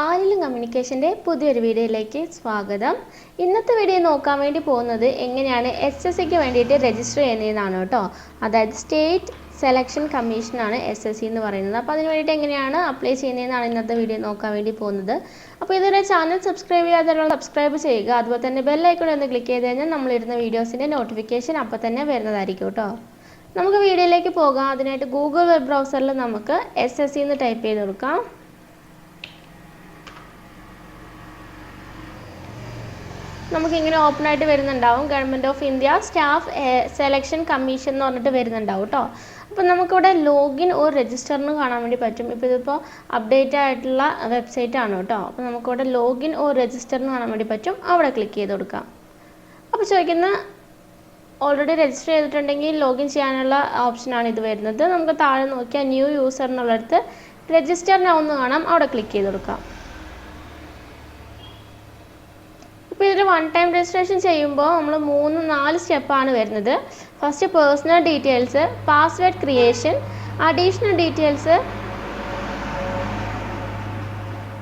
ആലിലും കമ്മ്യൂണിക്കേഷൻ്റെ പുതിയൊരു വീഡിയോയിലേക്ക് സ്വാഗതം. ഇന്നത്തെ വീഡിയോ നോക്കാൻ വേണ്ടി പോകുന്നത് എങ്ങനെയാണ് SSCക്ക് വേണ്ടിയിട്ട് രജിസ്റ്റർ ചെയ്യുന്നതെന്നാണ് കേട്ടോ. അതായത് സ്റ്റേറ്റ് സെലക്ഷൻ കമ്മീഷനാണ് SSC എന്ന് പറയുന്നത്. അപ്പോൾ അതിന് വേണ്ടിയിട്ട് എങ്ങനെയാണ് അപ്ലൈ ചെയ്യുന്നതെന്നാണ് ഇന്നത്തെ വീഡിയോ നോക്കാൻ വേണ്ടി പോകുന്നത്. അപ്പോൾ ഇതുവരെ ചാനൽ സബ്സ്ക്രൈബ് ചെയ്യാതെ സബ്സ്ക്രൈബ് ചെയ്യുക. അതുപോലെ തന്നെ ബെൽ ഐക്കൺ ഒന്ന് ക്ലിക്ക് ചെയ്ത് കഴിഞ്ഞാൽ നമ്മളിടുന്ന വീഡിയോസിൻ്റെ നോട്ടിഫിക്കേഷൻ അപ്പോൾ തന്നെ വരുന്നതായിരിക്കും കേട്ടോ. നമുക്ക് വീഡിയോയിലേക്ക് പോകാം. അതിനായിട്ട് ഗൂഗിൾ വെബ് ബ്രൗസറിൽ നമുക്ക് SSC എന്ന് ടൈപ്പ് ചെയ്ത് കൊടുക്കാം. നമുക്കിങ്ങനെ ഓപ്പൺ ആയിട്ട് വരുന്നുണ്ടാവും. Government of India staff selection commission എന്ന് പറഞ്ഞിട്ട് വരുന്നുണ്ടാവും കേട്ടോ. അപ്പോൾ നമുക്കിവിടെ ലോഗിൻ ഓർ രജിസ്റ്ററിന് കാണാൻ വേണ്ടി പറ്റും. ഇപ്പോൾ ഇതിപ്പോൾ അപ്ഡേറ്റ് ആയിട്ടുള്ള വെബ്സൈറ്റ് ആണ് കേട്ടോ. അപ്പോൾ നമുക്കിവിടെ ലോഗിൻ ഓർ രജിസ്റ്ററിന് കാണാൻ വേണ്ടി പറ്റും. അവിടെ ക്ലിക്ക് ചെയ്ത് കൊടുക്കാം. അപ്പോൾ ചോദിക്കുന്ന ഓൾറെഡി രജിസ്റ്റർ ചെയ്തിട്ടുണ്ടെങ്കിൽ ലോഗിൻ ചെയ്യാനുള്ള ഓപ്ഷനാണ് ഇത് വരുന്നത്. നമുക്ക് താഴെ നോക്കിയാൽ ന്യൂ യൂസർ എന്നുള്ളിടത്ത് രജിസ്റ്റർ നൗ എന്ന് കാണാം. അവിടെ ക്ലിക്ക് ചെയ്ത് കൊടുക്കാം. ഇപ്പോൾ ഇതിൽ വൺ ടൈം രജിസ്ട്രേഷൻ ചെയ്യുമ്പോൾ നമ്മൾ 3-4 സ്റ്റെപ്പാണ് വരുന്നത്. First personal details, password creation, additional details,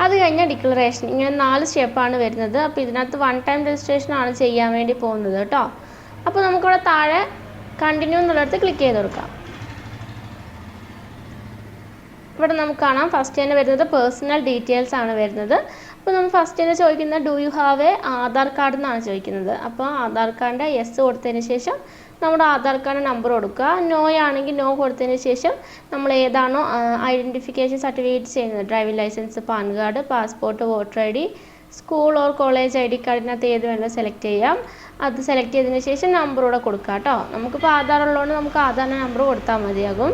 അത് കഴിഞ്ഞാൽ ഡിക്ലറേഷൻ. ഇങ്ങനെ 4 സ്റ്റെപ്പാണ് വരുന്നത്. അപ്പോൾ ഇതിനകത്ത് വൺ ടൈം രജിസ്ട്രേഷൻ ആണ് ചെയ്യാൻ വേണ്ടി പോകുന്നത് കേട്ടോ. അപ്പോൾ നമുക്കിവിടെ താഴെ കണ്ടിന്യൂ എന്നുള്ളിടത്ത് ക്ലിക്ക് ചെയ്ത് കൊടുക്കാം. ഇവിടെ നമുക്ക് കാണാം ഫസ്റ്റ് തന്നെ വരുന്നത് പേഴ്സണൽ ഡീറ്റെയിൽസ് ആണ് വരുന്നത്. അപ്പോൾ നമ്മൾ ഫസ്റ്റ് തന്നെ ചോദിക്കുന്നത് do you have a Aadhaar card എന്നാണ് ചോദിക്കുന്നത്. അപ്പോൾ ആധാർ കാർഡിൻ്റെ യെസ് കൊടുത്തതിന് ശേഷം നമ്മുടെ ആധാർ കാർഡ് നമ്പർ കൊടുക്കുക. നോ ആണെങ്കിൽ നോ കൊടുത്തതിന് ശേഷം നമ്മൾ ഏതാണോ ഐഡൻറ്റിഫിക്കേഷൻ സർട്ടിഫിക്കറ്റ് ചെയ്യുന്നത്, driving licence, PAN card, passport, voter ID, school or college ID കാർഡിനകത്ത് ഏത് വേണമെങ്കിലും സെലക്ട് ചെയ്യാം. അത് സെലക്ട് ചെയ്തതിന് ശേഷം നമ്പർ കൂടെ കൊടുക്കുക കേട്ടോ. നമുക്കിപ്പോൾ ആധാർ ഉള്ളതുകൊണ്ട് നമുക്ക് ആധാറിൻ്റെ നമ്പർ കൊടുത്താൽ മതിയാകും.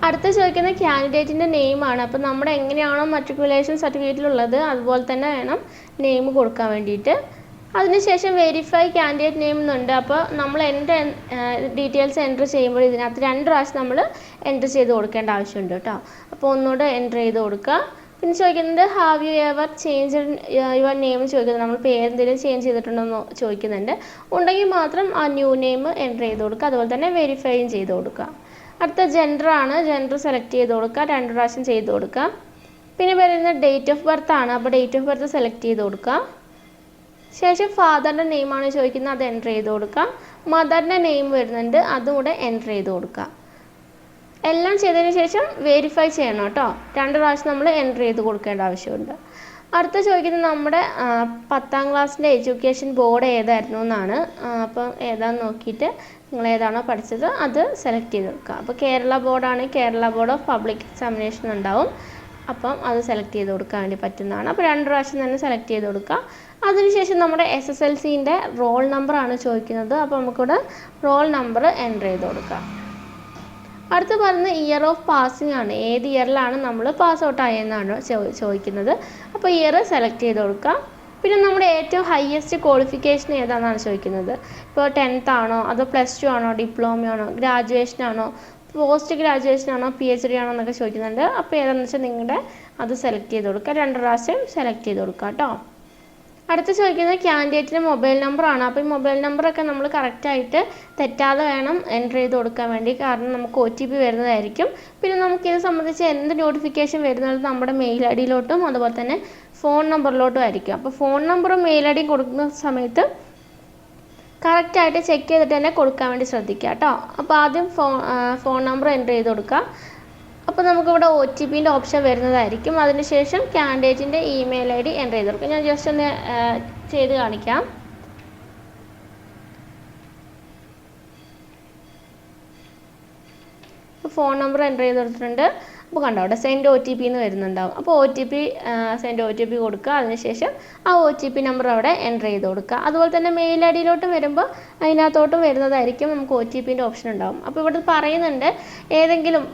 അടുത്ത ചോദിക്കുന്ന കാൻഡിഡേറ്റിൻ്റെ നെയിമാണ്. അപ്പോൾ നമ്മുടെ എങ്ങനെയാണോ മെട്രിക്കുലേഷൻ സർട്ടിഫിക്കറ്റിലുള്ളത് അതുപോലെ തന്നെ വേണം നെയിം കൊടുക്കാൻ വേണ്ടിയിട്ട്. അതിനുശേഷം വെരിഫൈ കാൻഡിഡേറ്റ് നെയിം എന്നുണ്ട്. അപ്പോൾ നമ്മൾ എൻ്റെ ഡീറ്റെയിൽസ് എൻ്റർ ചെയ്യുമ്പോൾ ഇതിനകത്ത് 2 പ്രാവശ്യം നമ്മൾ എൻ്റർ ചെയ്ത് കൊടുക്കേണ്ട ആവശ്യമുണ്ട് കേട്ടോ. അപ്പോൾ ഒന്നുകൂടെ എൻ്റർ ചെയ്ത് കൊടുക്കുക. പിന്നെ ചോദിക്കുന്നത് have you ever change your name ചോദിക്കുന്നത്, നമ്മൾ പേരെന്തെങ്കിലും ചേഞ്ച് ചെയ്തിട്ടുണ്ടോ എന്ന് ചോദിക്കുന്നുണ്ട്. ഉണ്ടെങ്കിൽ മാത്രം ആ ന്യൂ നെയിം എൻ്റർ ചെയ്ത് കൊടുക്കുക. അതുപോലെ തന്നെ വെരിഫൈയും ചെയ്ത് കൊടുക്കുക. അടുത്ത ജെൻഡറാണ്. ജെൻഡർ സെലക്ട് ചെയ്ത് കൊടുക്കുക. 2 പ്രാവശ്യം ചെയ്ത് കൊടുക്കുക. പിന്നെ വരുന്നത് ഡേറ്റ് ഓഫ് ബർത്ത് ആണ്. അപ്പോൾ ഡേറ്റ് ഓഫ് ബർത്ത് സെലക്ട് ചെയ്ത് കൊടുക്കുക. ശേഷം ഫാദറിൻ്റെ നെയിമാണ് ചോദിക്കുന്നത്, അത് എൻ്റർ ചെയ്ത് കൊടുക്കുക. മദറിൻ്റെ നെയിം വരുന്നുണ്ട്, അതും കൂടെ എൻ്റർ ചെയ്ത് കൊടുക്കുക. എല്ലാം ചെയ്തതിന് ശേഷം വെരിഫൈ ചെയ്യണം കേട്ടോ. 2 പ്രാവശ്യം നമ്മൾ എൻ്റർ ചെയ്ത് കൊടുക്കേണ്ട ആവശ്യമുണ്ട്. അടുത്ത ചോദിക്കുന്നത് നമ്മുടെ 10ാം ക്ലാസ്സിൻ്റെ എഡ്യൂക്കേഷൻ ബോർഡ് ഏതായിരുന്നു എന്നാണ്. അപ്പം ഏതാണെന്ന് നോക്കിയിട്ട് നിങ്ങൾ ഏതാണോ പഠിച്ചത് അത് സെലക്ട് ചെയ്ത് കൊടുക്കുക. അപ്പോൾ കേരള ബോർഡാണെങ്കിൽ Kerala board of public examination ഉണ്ടാവും. അപ്പം അത് സെലക്ട് ചെയ്ത് കൊടുക്കാൻ വേണ്ടി പറ്റുന്നതാണ്. അപ്പോൾ 2 പ്രാവശ്യം തന്നെ സെലക്ട് ചെയ്ത് കൊടുക്കുക. അതിനുശേഷം നമ്മുടെ SSLCൻ്റെ റോൾ നമ്പറാണ് ചോദിക്കുന്നത്. അപ്പോൾ നമുക്കിവിടെ റോൾ നമ്പർ എൻ്റർ ചെയ്ത് കൊടുക്കാം. അടുത്ത് പറയുന്നത് ഇയർ ഓഫ് പാസിംഗ് ആണ്. ഏത് ഇയറിലാണ് നമ്മൾ പാസ് ഔട്ട് ആയെന്നാണ് ചോദിക്കുന്നത്. അപ്പോൾ ഇയർ സെലക്ട് ചെയ്ത് കൊടുക്കുക. പിന്നെ നമ്മുടെ ഏറ്റവും ഹയസ്റ്റ് ക്വാളിഫിക്കേഷൻ ഏതാണെന്നാണ് ചോദിക്കുന്നത്. ഇപ്പോൾ 10th ആണോ അതോ +2 ആണോ ഡിപ്ലോമയാണോ ഗ്രാജുവേഷനാണോ പോസ്റ്റ് ഗ്രാജുവേഷനാണോ PhD ആണോ എന്നൊക്കെ ചോദിക്കുന്നുണ്ട്. അപ്പോൾ ഏതാണെന്ന് വെച്ചാൽ നിങ്ങളുടെ അത് സെലക്ട് ചെയ്ത് കൊടുക്കുക. 2 പ്രാവശ്യം സെലക്ട് ചെയ്ത് കൊടുക്കുക കേട്ടോ. അടുത്ത് ചോദിക്കുന്നത് ക്യാൻഡിഡേറ്റിൻ്റെ മൊബൈൽ നമ്പറാണ്. അപ്പോൾ ഈ മൊബൈൽ നമ്പറൊക്കെ നമ്മൾ കറക്റ്റായിട്ട് തെറ്റാതെ വേണം എൻ്റർ ചെയ്ത് കൊടുക്കാൻ വേണ്ടി. കാരണം നമുക്ക് OTP വരുന്നതായിരിക്കും. പിന്നെ നമുക്കിത് സംബന്ധിച്ച് എന്ത് നോട്ടിഫിക്കേഷൻ വരുന്നത് നമ്മുടെ മെയിൽ IDയിലോട്ടും അതുപോലെ തന്നെ ഫോൺ നമ്പറിലോട്ടും ആയിരിക്കും. അപ്പോൾ ഫോൺ നമ്പറും മെയിൽ IDയും കൊടുക്കുന്ന സമയത്ത് കറക്റ്റായിട്ട് ചെക്ക് ചെയ്തിട്ട് തന്നെ കൊടുക്കാൻ വേണ്ടി ശ്രദ്ധിക്കുക കേട്ടോ. അപ്പോൾ ആദ്യം ഫോൺ നമ്പർ എൻ്റർ ചെയ്ത് കൊടുക്കുക. അപ്പോൾ നമുക്കിവിടെ OTPൻ്റെ ഓപ്ഷൻ വരുന്നതായിരിക്കും. അതിനുശേഷം ക്യാൻഡിഡേറ്റിൻ്റെ ഇമെയിൽ ID എൻ്റർ ചെയ്ത് കൊടുക്കുക. ഞാൻ ജസ്റ്റ് ഒന്ന് ചെയ്ത് കാണിക്കാം. ഫോൺ നമ്പർ എൻ്റർ ചെയ്ത് കൊടുത്തിട്ടുണ്ട്. അപ്പോൾ കണ്ടോ അവിടെ സെൻഡ് OTP എന്ന് വരുന്നുണ്ടാവും. അപ്പോൾ സെൻഡ് OTP കൊടുക്കുക. അതിനുശേഷം ആ OTP നമ്പർ അവിടെ എൻ്റർ ചെയ്ത് കൊടുക്കുക. അതുപോലെ തന്നെ മെയിൽ IDയിലോട്ട് വരുമ്പോൾ അതിനകത്തോട്ടും വരുന്നതായിരിക്കും. നമുക്ക് OTPൻ്റെ ഓപ്ഷൻ ഉണ്ടാവും. അപ്പോൾ ഇവിടെ പറയുന്നുണ്ട് ഏതെങ്കിലും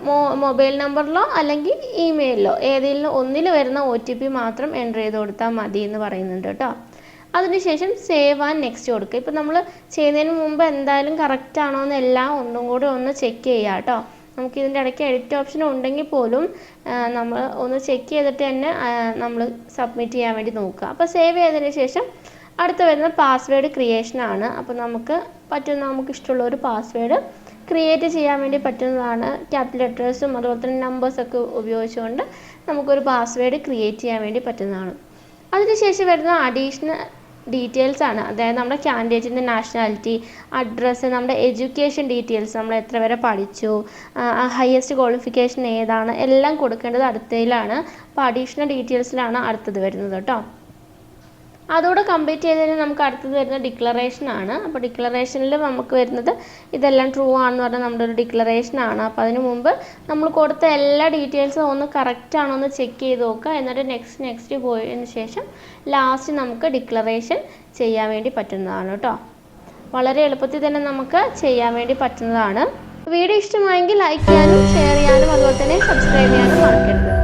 മൊബൈൽ നമ്പറിലോ അല്ലെങ്കിൽ ഇമെയിലിലോ ഏതെങ്കിലും ഒന്നിൽ വരുന്ന OTP മാത്രം എൻ്റർ ചെയ്ത് കൊടുത്താൽ മതി എന്ന് പറയുന്നുണ്ട് കേട്ടോ. അതിനുശേഷം സേവ് ആൻഡ് നെക്സ്റ്റ് കൊടുക്കുക. ഇപ്പോൾ നമ്മൾ ചെയ്യുന്നതിന് മുമ്പ് എന്തായാലും കറക്റ്റ് ആണോ എന്നെല്ലാം ഒന്നും കൂടി ഒന്ന് ചെക്ക് ചെയ്യുക കേട്ടോ. നമുക്ക് ഇതിൻ്റെ ഇടയ്ക്ക് എഡിറ്റ് ഓപ്ഷൻ ഉണ്ടെങ്കിൽ പോലും നമ്മൾ ഒന്ന് ചെക്ക് ചെയ്തിട്ട് തന്നെ നമ്മൾ സബ്മിറ്റ് ചെയ്യാൻ വേണ്ടി നോക്കുക. അപ്പോൾ സേവ് ചെയ്തതിന് ശേഷം അടുത്ത വരുന്ന പാസ്വേഡ് ക്രിയേഷനാണ്. അപ്പോൾ നമുക്ക് ഇഷ്ടമുള്ള ഒരു പാസ്വേഡ് ക്രിയേറ്റ് ചെയ്യാൻ വേണ്ടി പറ്റുന്നതാണ്. ക്യാപിറ്റൽ ലെറ്റേഴ്സും അതുപോലെ തന്നെ നമ്പേഴ്സൊക്കെ ഉപയോഗിച്ചുകൊണ്ട് നമുക്കൊരു പാസ്വേഡ് ക്രിയേറ്റ് ചെയ്യാൻ വേണ്ടി പറ്റുന്നതാണ്. അതിനുശേഷം വരുന്ന അഡീഷണൽ ഡീറ്റെയിൽസ് ആണ്. അതായത് നമ്മുടെ കാൻഡിഡേറ്റിൻ്റെ നാഷണാലിറ്റി, അഡ്രസ്സ്, നമ്മുടെ എഡ്യൂക്കേഷൻ ഡീറ്റെയിൽസ്, നമ്മൾ എത്ര വരെ പഠിച്ചു, ഹയസ്റ്റ് ക്വാളിഫിക്കേഷൻ ഏതാണ്, എല്ലാം കൊടുക്കേണ്ടത് അടുത്തതിലാണ്. അപ്പോൾ അഡീഷണൽ ഡീറ്റെയിൽസിലാണ് അടുത്തത് വരുന്നത് കേട്ടോ. അതോടെ കംപ്ലീറ്റ് ചെയ്തതിന് നമുക്ക് അടുത്തത് വരുന്ന ഡിക്ലറേഷനാണ്. അപ്പോൾ ഡിക്ലറേഷനിൽ നമുക്ക് വരുന്നത് ഇതെല്ലാം ട്രൂ ആണെന്ന് പറഞ്ഞാൽ നമ്മുടെ ഒരു ഡിക്ലറേഷനാണ്. അപ്പോൾ അതിന് മുമ്പ് നമ്മൾ കൊടുത്ത എല്ലാ ഡീറ്റെയിൽസും ഒന്ന് കറക്റ്റ് ആണോ എന്ന് ചെക്ക് ചെയ്ത് നോക്കുക. എന്നിട്ട് നെക്സ്റ്റ് പോയതിന് ശേഷം ലാസ്റ്റ് നമുക്ക് ഡിക്ലറേഷൻ ചെയ്യാൻ വേണ്ടി പറ്റുന്നതാണ് കേട്ടോ. വളരെ എളുപ്പത്തിൽ തന്നെ നമുക്ക് ചെയ്യാൻ വേണ്ടി പറ്റുന്നതാണ്. വീഡിയോ ഇഷ്ടമായെങ്കിൽ ലൈക്ക് ചെയ്യാനും ഷെയർ ചെയ്യാനും അതുപോലെ തന്നെ സബ്സ്ക്രൈബ് ചെയ്യാനും മറക്കരുത്.